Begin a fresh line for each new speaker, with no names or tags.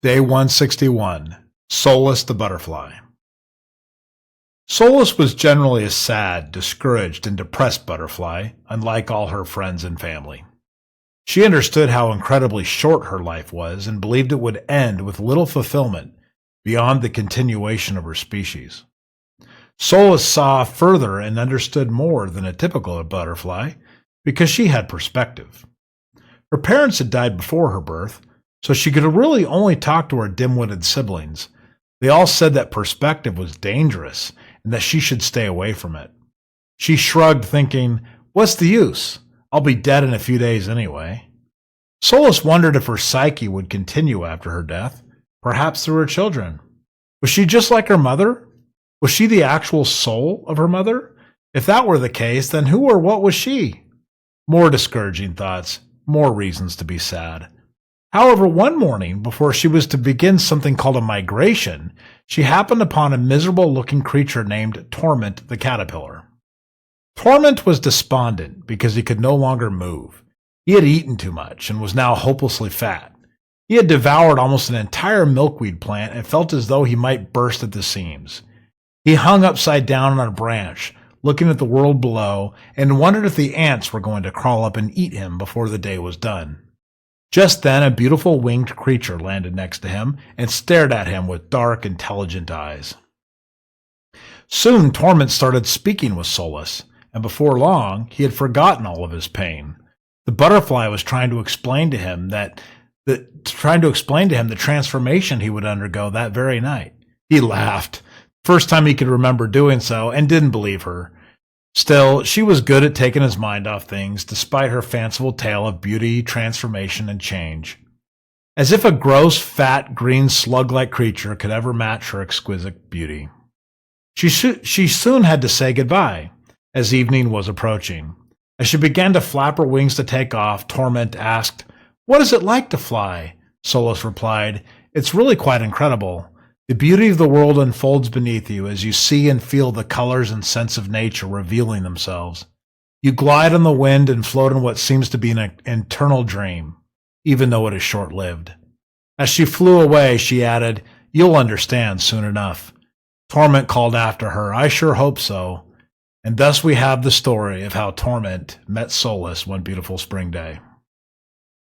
Day 161. Solace the Butterfly. Solace was generally a sad, discouraged, and depressed butterfly, unlike all her friends and family. She understood how incredibly short her life was and believed it would end with little fulfillment beyond the continuation of her species. Solace saw further and understood more than a typical butterfly because she had perspective. Her parents had died before her birth, so she could really only talk to her dim-witted siblings. They all said that perspective was dangerous and that she should stay away from it. She shrugged, thinking, "What's the use? I'll be dead in a few days anyway." Solace wondered if her psyche would continue after her death, perhaps through her children. Was she just like her mother? Was she the actual soul of her mother? If that were the case, then who or what was she? More discouraging thoughts, more reasons to be sad. However, one morning, before she was to begin something called a migration, she happened upon a miserable-looking creature named Torment the caterpillar. Torment was despondent because he could no longer move. He had eaten too much and was now hopelessly fat. He had devoured almost an entire milkweed plant and felt as though he might burst at the seams. He hung upside down on a branch, looking at the world below, and wondered if the ants were going to crawl up and eat him before the day was done. Just then, a beautiful winged creature landed next to him and stared at him with dark, intelligent eyes. Soon, Torment started speaking with Solace, and before long, he had forgotten all of his pain. The butterfly was trying to explain to him the transformation he would undergo that very night. He laughed, first time he could remember doing so, and didn't believe her. Still, she was good at taking his mind off things, despite her fanciful tale of beauty, transformation, and change. As if a gross, fat, green slug-like creature could ever match her exquisite beauty. She soon had to say goodbye, as evening was approaching. As she began to flap her wings to take off, Torment asked, "What is it like to fly?" Solace replied, "It's really quite incredible. The beauty of the world unfolds beneath you as you see and feel the colors and scents of nature revealing themselves. You glide on the wind and float in what seems to be an eternal dream, even though it is short-lived." As she flew away, she added, "You'll understand soon enough." Torment called after her, "I sure hope so." And thus we have the story of how Torment met Solace one beautiful spring day.